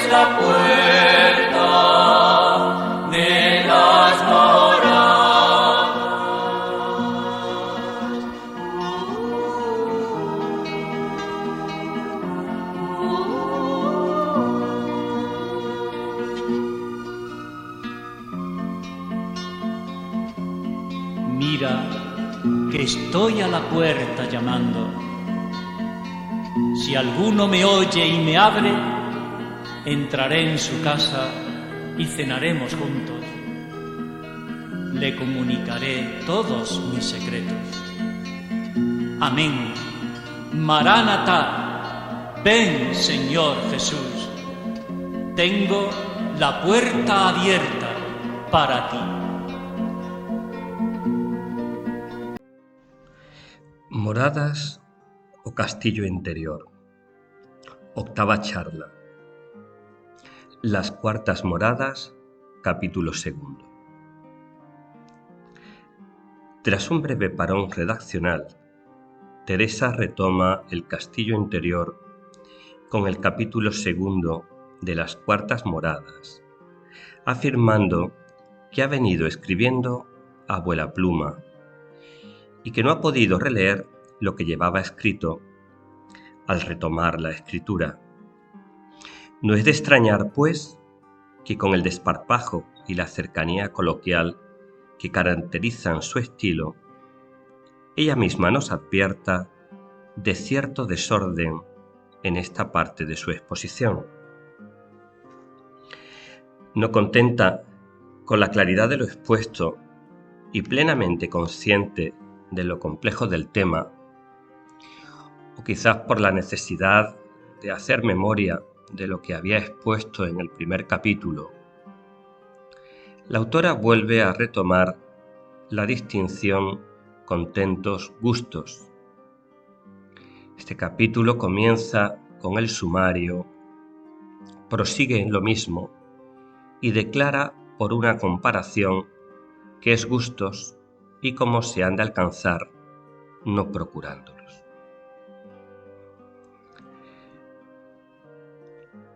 es la puerta de las moradas. Mira que estoy a la puerta llamando. Si alguno me oye y me abre, entraré en su casa y cenaremos juntos. Le comunicaré todos mis secretos. Amén. Maránata, ven, Señor Jesús. Tengo la puerta abierta para ti. Moradas o castillo interior. Octava charla. Las cuartas moradas, capítulo 2. Tras un breve parón redaccional, Teresa retoma el castillo interior con el capítulo 2 de las cuartas moradas, afirmando que ha venido escribiendo a vuela pluma y que no ha podido releer lo que llevaba escrito al retomar la escritura. No es de extrañar, pues, que con el desparpajo y la cercanía coloquial que caracterizan su estilo, ella misma nos advierta de cierto desorden en esta parte de su exposición. No contenta con la claridad de lo expuesto y plenamente consciente de lo complejo del tema, o quizás por la necesidad de hacer memoria de lo que había expuesto en el primer capítulo, la autora vuelve a retomar la distinción contentos-gustos. Este capítulo comienza con el sumario, prosigue en lo mismo y declara por una comparación qué es gustos y cómo se han de alcanzar no procurándolos.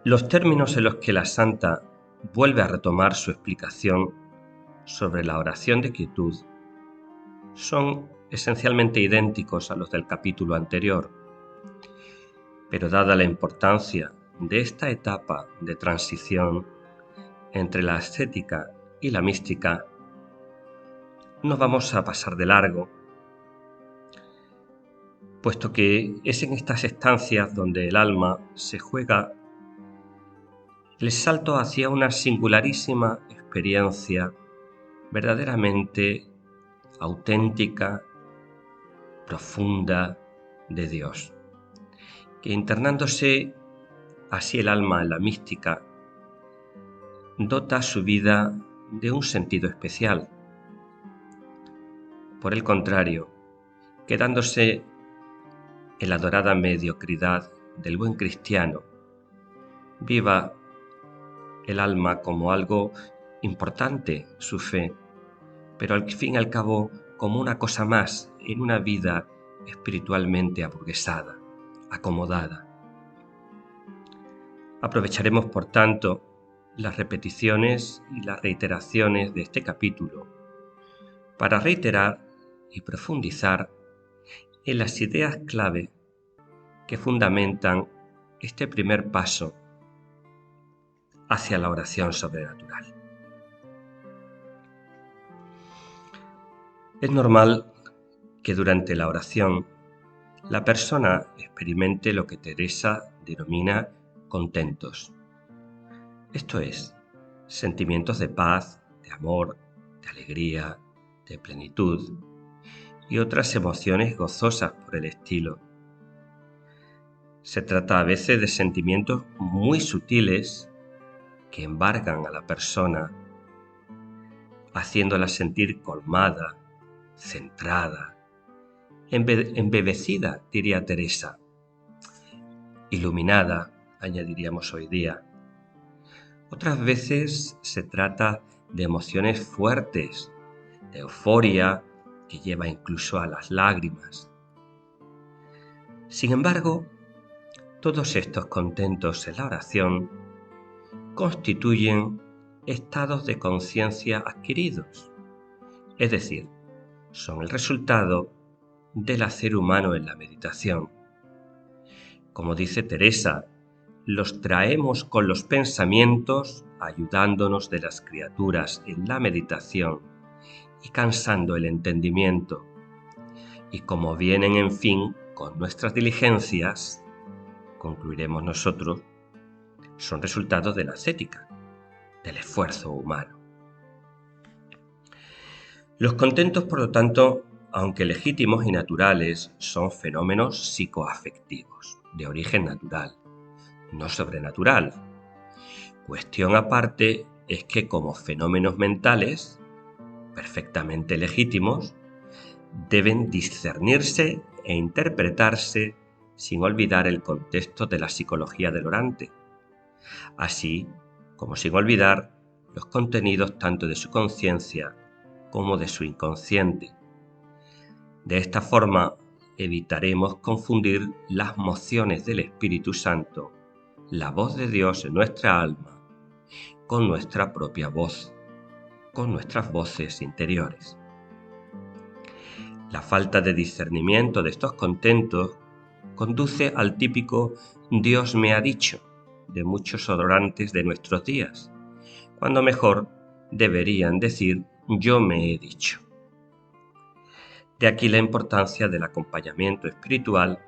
Los términos en los que la santa vuelve a retomar su explicación sobre la oración de quietud son esencialmente idénticos a los del capítulo anterior, pero dada la importancia de esta etapa de transición entre la ascética y la mística, no vamos a pasar de largo, puesto que es en estas estancias donde el alma se juega el salto hacia una singularísima experiencia verdaderamente auténtica, profunda de Dios, que internándose así el alma en la mística, dota su vida de un sentido especial. Por el contrario, quedándose en la dorada mediocridad del buen cristiano, viva el alma como algo importante, su fe, pero al fin y al cabo como una cosa más en una vida espiritualmente aburguesada, acomodada. Aprovecharemos, por tanto, las repeticiones y las reiteraciones de este capítulo para reiterar y profundizar en las ideas clave que fundamentan este primer paso hacia la oración sobrenatural. Es normal que durante la oración la persona experimente lo que Teresa denomina contentos. Esto es, sentimientos de paz, de amor, de alegría, de plenitud y otras emociones gozosas por el estilo. Se trata a veces de sentimientos muy sutiles que embargan a la persona, haciéndola sentir colmada, centrada, embebecida, diría Teresa, iluminada, añadiríamos hoy día. Otras veces se trata de emociones fuertes, de euforia que lleva incluso a las lágrimas. Sin embargo, todos estos contentos en la oración constituyen estados de conciencia adquiridos, es decir, son el resultado del hacer humano en la meditación. Como dice Teresa, los traemos con los pensamientos, ayudándonos de las criaturas en la meditación y cansando el entendimiento. Y como vienen, en fin, con nuestras diligencias, concluiremos nosotros, son resultados de la ascética, del esfuerzo humano. Los contentos, por lo tanto, aunque legítimos y naturales, son fenómenos psicoafectivos, de origen natural, no sobrenatural. Cuestión aparte es que como fenómenos mentales, perfectamente legítimos, deben discernirse e interpretarse sin olvidar el contexto de la psicología del orante, así como sin olvidar los contenidos tanto de su conciencia como de su inconsciente. De esta forma evitaremos confundir las mociones del Espíritu Santo, la voz de Dios en nuestra alma, con nuestra propia voz, con nuestras voces interiores. La falta de discernimiento de estos contentos conduce al típico Dios me ha dicho de muchos orantes de nuestros días, cuando mejor deberían decir yo me he dicho. De aquí la importancia del acompañamiento espiritual,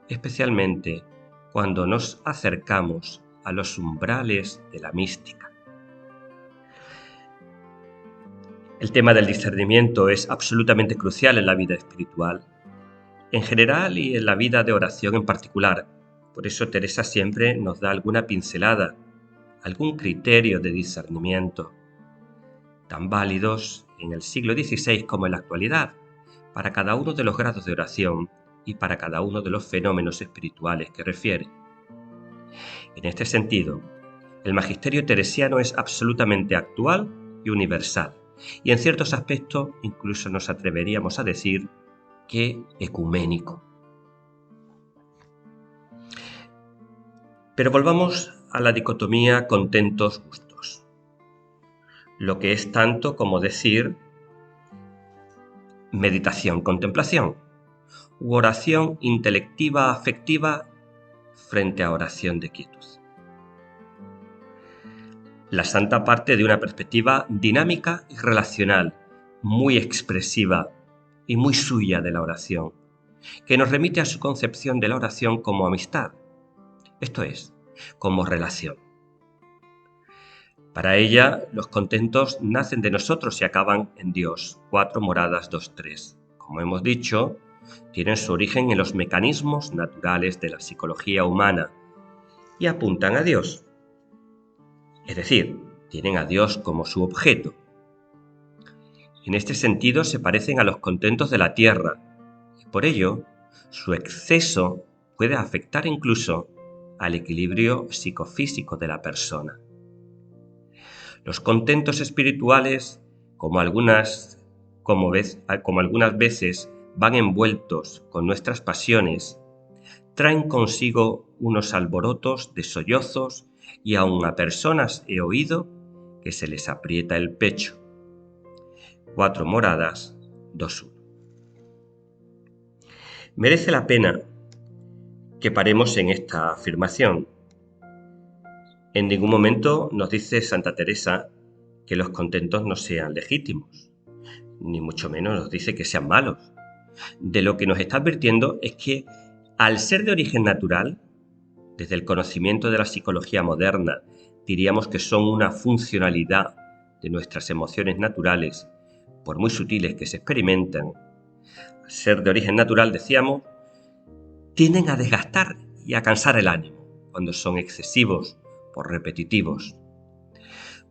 especialmente cuando nos acercamos a los umbrales de la mística. El tema del discernimiento es absolutamente crucial en la vida espiritual, en general y en la vida de oración en particular. Por eso Teresa siempre nos da alguna pincelada, algún criterio de discernimiento, tan válidos en el siglo XVI como en la actualidad, para cada uno de los grados de oración y para cada uno de los fenómenos espirituales que refiere. En este sentido, el magisterio teresiano es absolutamente actual y universal, y en ciertos aspectos incluso nos atreveríamos a decir que ecuménico. Pero volvamos a la dicotomía contentos-gustos, lo que es tanto como decir meditación-contemplación, u oración intelectiva afectiva frente a oración de quietud. La santa parte de una perspectiva dinámica y relacional, muy expresiva y muy suya de la oración, que nos remite a su concepción de la oración como amistad, esto es, como relación. Para ella, los contentos nacen de nosotros y acaban en Dios, 4 Moradas 2.3. Como hemos dicho, tienen su origen en los mecanismos naturales de la psicología humana y apuntan a Dios. Es decir, tienen a Dios como su objeto. En este sentido se parecen a los contentos de la tierra y por ello su exceso puede afectar incluso al equilibrio psicofísico de la persona. Los contentos espirituales, como algunas veces van envueltos con nuestras pasiones, traen consigo unos alborotos de sollozos y aun a personas he oído que se les aprieta el pecho. 4 Moradas 2.1. Merece la pena que paremos en esta afirmación. En ningún momento nos dice Santa Teresa que los contentos no sean legítimos, ni mucho menos nos dice que sean malos. De lo que nos está advirtiendo es que, al ser de origen natural, desde el conocimiento de la psicología moderna, diríamos que son una funcionalidad de nuestras emociones naturales, por muy sutiles que se experimentan. Al ser de origen natural, decíamos, tienden a desgastar y a cansar el ánimo cuando son excesivos o repetitivos.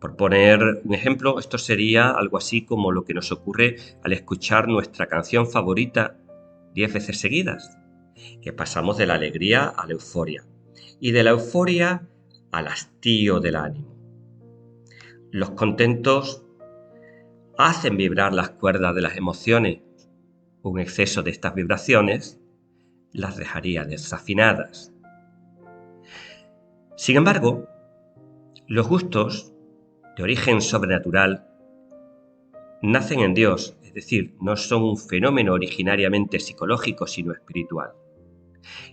Por poner un ejemplo, esto sería algo así como lo que nos ocurre al escuchar nuestra canción favorita 10 veces seguidas, que pasamos de la alegría a la euforia y de la euforia al hastío del ánimo. Los contentos hacen vibrar las cuerdas de las emociones. Un exceso de estas vibraciones las dejaría desafinadas. Sin embargo, Los gustos, de origen sobrenatural, nacen en Dios, es decir, no son un fenómeno originariamente psicológico, sino espiritual.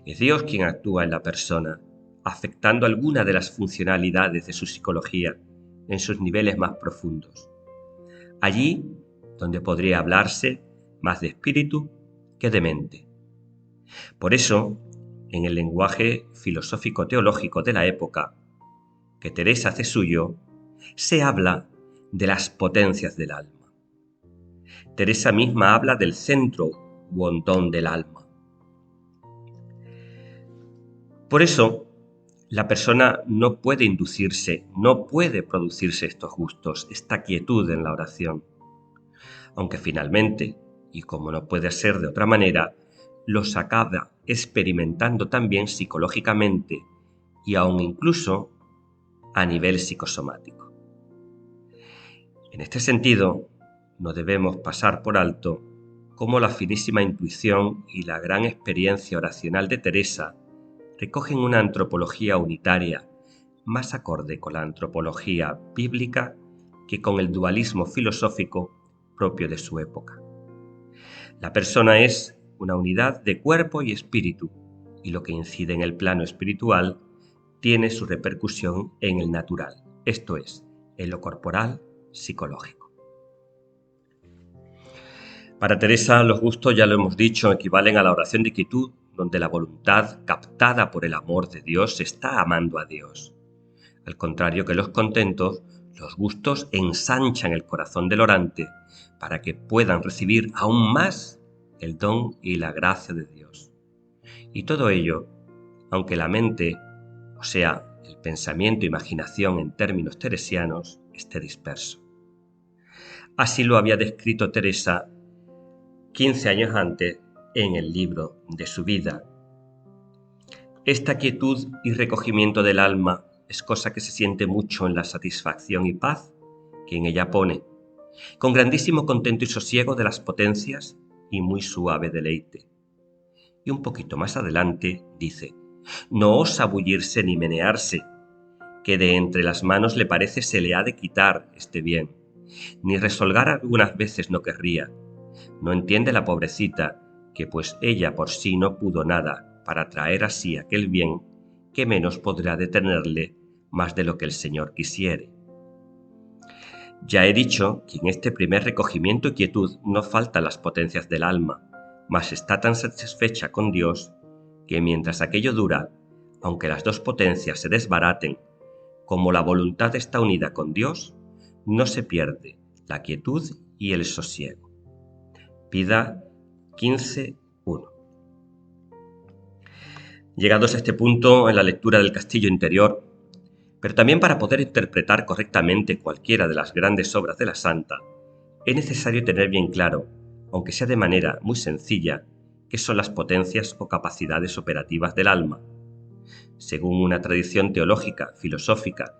Es Dios quien actúa en la persona, afectando alguna de las funcionalidades de su psicología en sus niveles más profundos. Allí donde podría hablarse más de espíritu que de mente. Por eso, en el lenguaje filosófico-teológico de la época, que Teresa hace suyo, se habla de las potencias del alma. Teresa misma habla del centro u hondón del alma. Por eso, la persona no puede inducirse, no puede producirse estos gustos, esta quietud en la oración. Aunque finalmente, y como no puede ser de otra manera, los acaba experimentando también psicológicamente y aún incluso a nivel psicosomático. En este sentido, no debemos pasar por alto cómo la finísima intuición y la gran experiencia oracional de Teresa recogen una antropología unitaria, más acorde con la antropología bíblica que con el dualismo filosófico propio de su época. La persona es una unidad de cuerpo y espíritu, y lo que incide en el plano espiritual tiene su repercusión en el natural, esto es, en lo corporal psicológico. Para Teresa, los gustos, ya lo hemos dicho, equivalen a la oración de quietud, donde la voluntad, captada por el amor de Dios, está amando a Dios. Al contrario que los contentos, los gustos ensanchan el corazón del orante para que puedan recibir aún más el don y la gracia de Dios. Y todo ello, aunque la mente, o sea, el pensamiento e imaginación en términos teresianos, esté disperso. Así lo había descrito Teresa 15 años antes en el libro de su vida. Esta quietud y recogimiento del alma es cosa que se siente mucho en la satisfacción y paz que en ella pone, con grandísimo contento y sosiego de las potencias y muy suave deleite. Y un poquito más adelante dice: no osa bullirse ni menearse, que de entre las manos le parece se le ha de quitar este bien, ni resolgar algunas veces no querría. No entiende la pobrecita que pues ella por sí no pudo nada para traer así aquel bien, que menos podrá detenerle más de lo que el Señor quisiere. Ya he dicho que en este primer recogimiento y quietud no faltan las potencias del alma, mas está tan satisfecha con Dios que mientras aquello dura, aunque las dos potencias se desbaraten, como la voluntad está unida con Dios, no se pierde la quietud y el sosiego. Pida 15.1. Llegados a este punto en la lectura del castillo interior, pero también para poder interpretar correctamente cualquiera de las grandes obras de la santa, es necesario tener bien claro, aunque sea de manera muy sencilla, qué son las potencias o capacidades operativas del alma. Según una tradición teológica, filosófica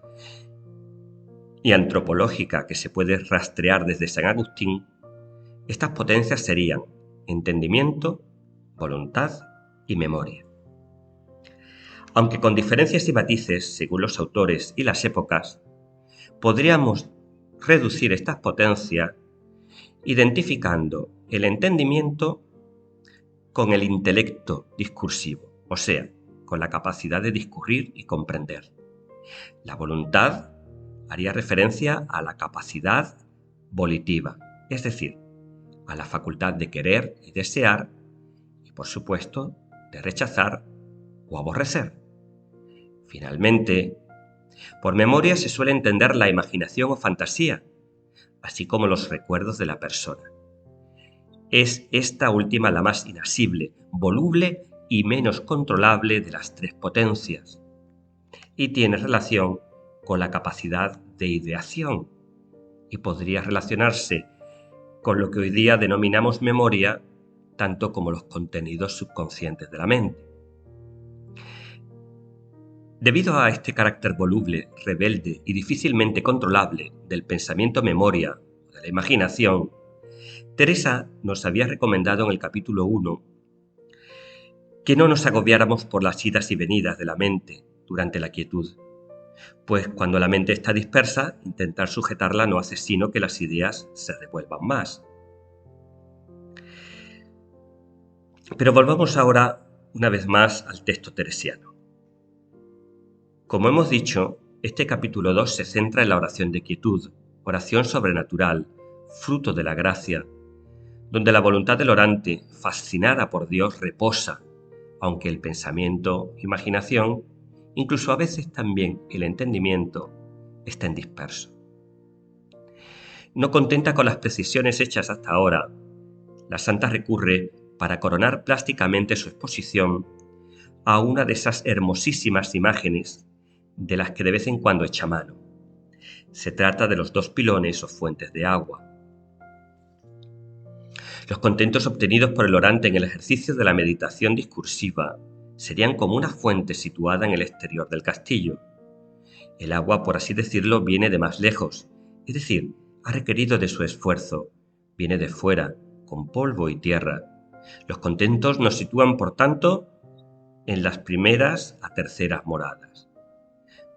y antropológica que se puede rastrear desde San Agustín, estas potencias serían entendimiento, voluntad y memoria. Aunque con diferencias y matices según los autores y las épocas, podríamos reducir estas potencias identificando el entendimiento con el intelecto discursivo, o sea, con la capacidad de discurrir y comprender. La voluntad haría referencia a la capacidad volitiva, es decir, a la facultad de querer y desear, y por supuesto, de rechazar o aborrecer. Finalmente, por memoria se suele entender la imaginación o fantasía, así como los recuerdos de la persona. Es esta última la más inasible, voluble y menos controlable de las tres potencias, y tiene relación con la capacidad de ideación, y podría relacionarse con lo que hoy día denominamos memoria, tanto como los contenidos subconscientes de la mente. Debido a este carácter voluble, rebelde y difícilmente controlable del pensamiento-memoria o de la imaginación, Teresa nos había recomendado en el capítulo 1 que no nos agobiáramos por las idas y venidas de la mente durante la quietud, Pues cuando la mente está dispersa, intentar sujetarla no hace sino que las ideas se revuelvan más. Pero volvamos ahora una vez más al texto teresiano. Como hemos dicho, este capítulo 2 se centra en la oración de quietud, oración sobrenatural, fruto de la gracia, donde la voluntad del orante, fascinada por Dios, reposa, aunque el pensamiento, imaginación, incluso a veces también el entendimiento, estén dispersos. No contenta con las precisiones hechas hasta ahora, la santa recurre, para coronar plásticamente su exposición, a una de esas hermosísimas imágenes de las que de vez en cuando echa mano. Se trata de los 2 pilones o fuentes de agua. Los contentos obtenidos por el orante en el ejercicio de la meditación discursiva serían como una fuente situada en el exterior del castillo. El agua, por así decirlo, viene de más lejos, es decir, ha requerido de su esfuerzo, viene de fuera, con polvo y tierra. Los contentos nos sitúan, por tanto, en las primeras a terceras moradas.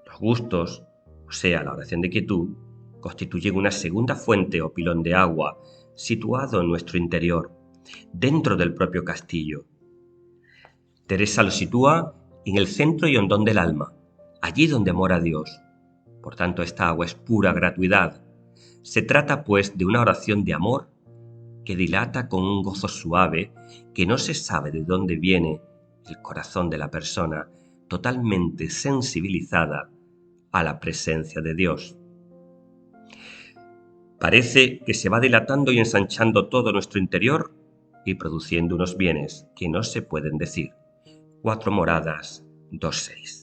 Los gustos, o sea, la oración de quietud, constituyen una segunda fuente o pilón de agua situado en nuestro interior, dentro del propio castillo. Teresa lo sitúa en el centro y hondón del alma, allí donde mora Dios. Por tanto, esta agua es pura gratuidad. Se trata, pues, de una oración de amor que dilata con un gozo suave que no se sabe de dónde viene el corazón de la persona, totalmente sensibilizada a la presencia de Dios. Parece que se va dilatando y ensanchando todo nuestro interior y produciendo unos bienes que no se pueden decir. 4 moradas, 2:6.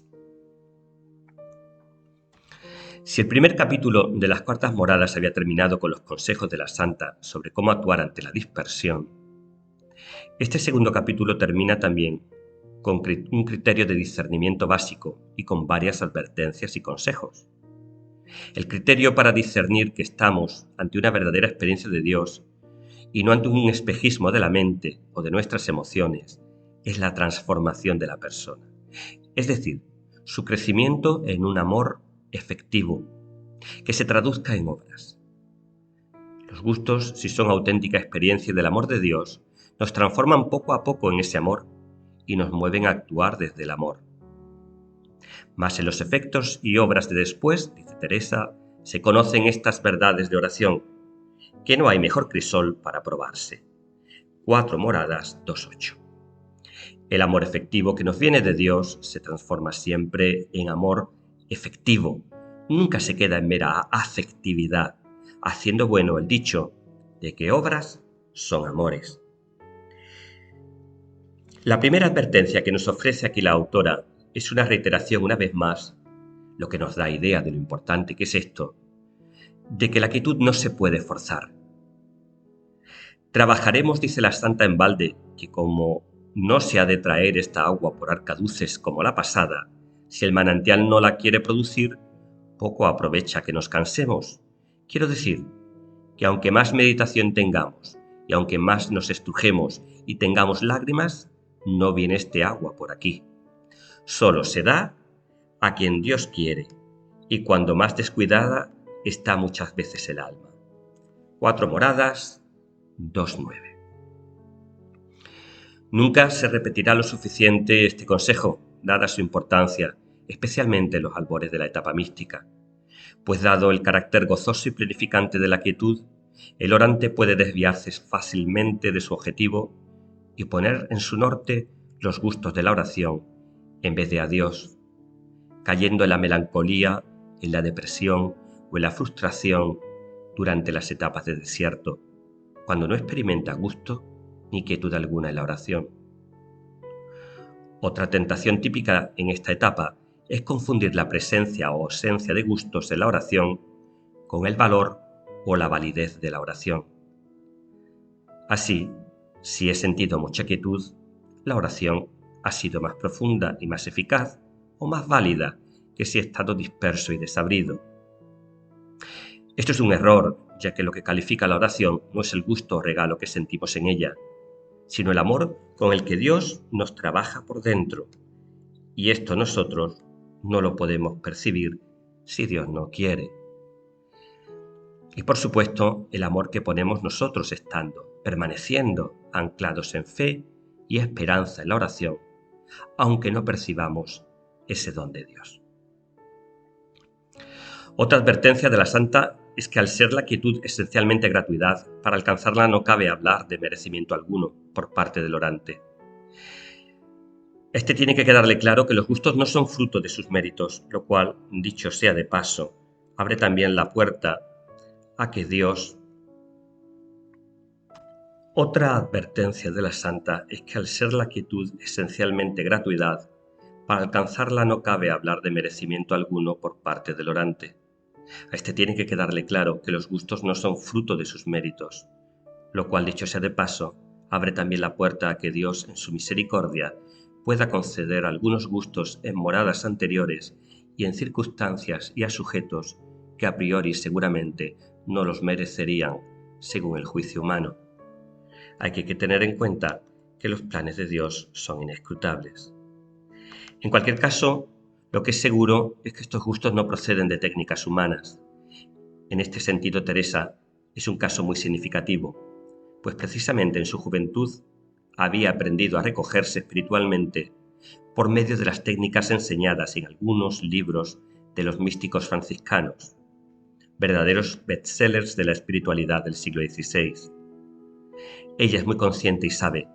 Si el primer capítulo de las cuartas moradas había terminado con los consejos de la santa sobre cómo actuar ante la dispersión, este segundo capítulo termina también con un criterio de discernimiento básico y con varias advertencias y consejos. El criterio para discernir que estamos ante una verdadera experiencia de Dios y no ante un espejismo de la mente o de nuestras emociones es la transformación de la persona, es decir, su crecimiento en un amor efectivo, que se traduzca en obras. Los gustos, si son auténtica experiencia del amor de Dios, nos transforman poco a poco en ese amor y nos mueven a actuar desde el amor. Mas en los efectos y obras de después, dice Teresa, se conocen estas verdades de oración, que no hay mejor crisol para probarse. 4 moradas, 2:8. El amor efectivo que nos viene de Dios se transforma siempre en amor efectivo, nunca se queda en mera afectividad, haciendo bueno el dicho de que obras son amores. La primera advertencia que nos ofrece aquí la autora es una reiteración una vez más, lo que nos da idea de lo importante que es esto, de que la quietud no se puede forzar. Trabajaremos, dice la santa en balde, que como no se ha de traer esta agua por arcaduces como la pasada, si el manantial no la quiere producir, poco aprovecha que nos cansemos. Quiero decir que aunque más meditación tengamos y aunque más nos estrujemos y tengamos lágrimas, no viene este agua por aquí. Solo se da a quien Dios quiere y cuando más descuidada está muchas veces el alma. 4 moradas, 2:9. Nunca se repetirá lo suficiente este consejo, dada su importancia, especialmente en los albores de la etapa mística, pues dado el carácter gozoso y plenificante de la quietud, el orante puede desviarse fácilmente de su objetivo y poner en su norte los gustos de la oración en vez de a Dios, cayendo en la melancolía, en la depresión o en la frustración durante las etapas de desierto, cuando no experimenta gusto ni quietud alguna en la oración. Otra tentación típica en esta etapa es confundir la presencia o ausencia de gustos en la oración con el valor o la validez de la oración. Así, si he sentido mucha quietud, la oración ha sido más profunda y más eficaz o más válida que si he estado disperso y desabrido. Esto es un error, ya que lo que califica la oración no es el gusto o regalo que sentimos en ella, sino el amor con el que Dios nos trabaja por dentro, y esto nosotros no lo podemos percibir si Dios no quiere. Y por supuesto, el amor que ponemos nosotros estando, permaneciendo anclados en fe y esperanza en la oración, aunque no percibamos ese don de Dios. Otra advertencia de la Santa es que al ser la quietud esencialmente gratuidad, para alcanzarla no cabe hablar de merecimiento alguno por parte del orante. Este tiene que quedarle claro que los gustos no son fruto de sus méritos, lo cual, dicho sea de paso, abre también la puerta a que Dios... Otra advertencia de la Santa es que al ser la quietud esencialmente gratuidad, para alcanzarla no cabe hablar de merecimiento alguno por parte del orante. A este tiene que quedarle claro que los gustos no son fruto de sus méritos, lo cual, dicho sea de paso, abre también la puerta a que Dios, en su misericordia, pueda conceder algunos gustos en moradas anteriores y en circunstancias y a sujetos que a priori seguramente no los merecerían según el juicio humano. Hay que tener en cuenta que los planes de Dios son inescrutables. En cualquier caso, lo que es seguro es que estos gustos no proceden de técnicas humanas. En este sentido, Teresa es un caso muy significativo, pues precisamente en su juventud había aprendido a recogerse espiritualmente por medio de las técnicas enseñadas en algunos libros de los místicos franciscanos, verdaderos bestsellers de la espiritualidad del siglo XVI. Ella es muy consciente y sabe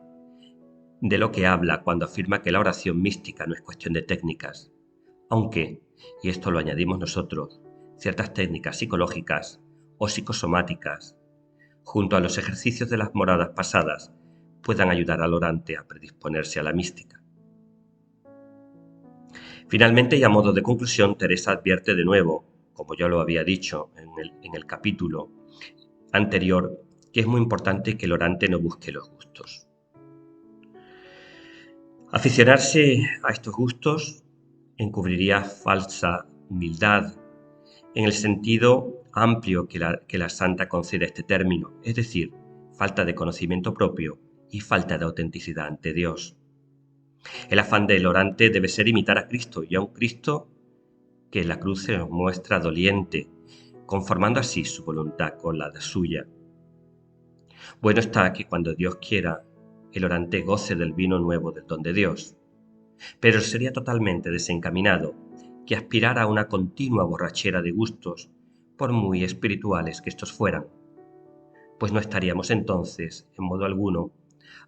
de lo que habla cuando afirma que la oración mística no es cuestión de técnicas, aunque, y esto lo añadimos nosotros, ciertas técnicas psicológicas o psicosomáticas, junto a los ejercicios de las moradas pasadas, puedan ayudar al orante a predisponerse a la mística. Finalmente, y a modo de conclusión, Teresa advierte de nuevo, como ya lo había dicho en el capítulo anterior, que es muy importante que el orante no busque los gustos. Aficionarse a estos gustos encubriría falsa humildad en el sentido amplio que la Santa concede a este término, es decir, falta de conocimiento propio y falta de autenticidad ante Dios. El afán del orante debe ser imitar a Cristo, y a un Cristo que en la cruz se nos muestra doliente, conformando así su voluntad con la de suya. Bueno está que cuando Dios quiera, el orante goce del vino nuevo del don de Dios, pero sería totalmente desencaminado que aspirara a una continua borrachera de gustos, por muy espirituales que estos fueran, pues no estaríamos entonces, en modo alguno,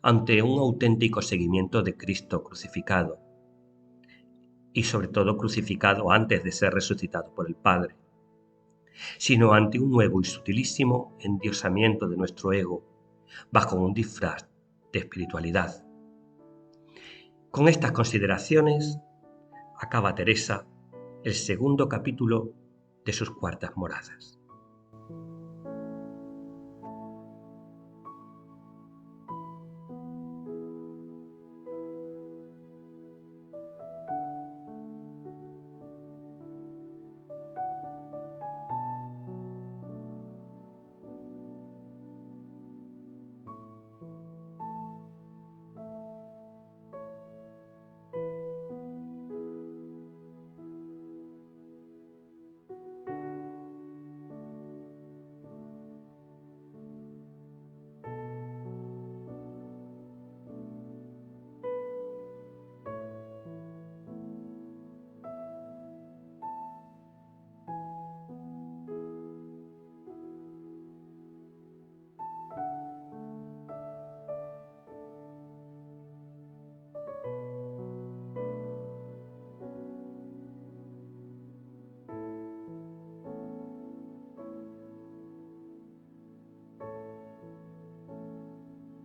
ante un auténtico seguimiento de Cristo crucificado, y sobre todo crucificado antes de ser resucitado por el Padre, sino ante un nuevo y sutilísimo endiosamiento de nuestro ego bajo un disfraz de espiritualidad. Con estas consideraciones acaba Teresa el segundo capítulo de sus cuartas moradas.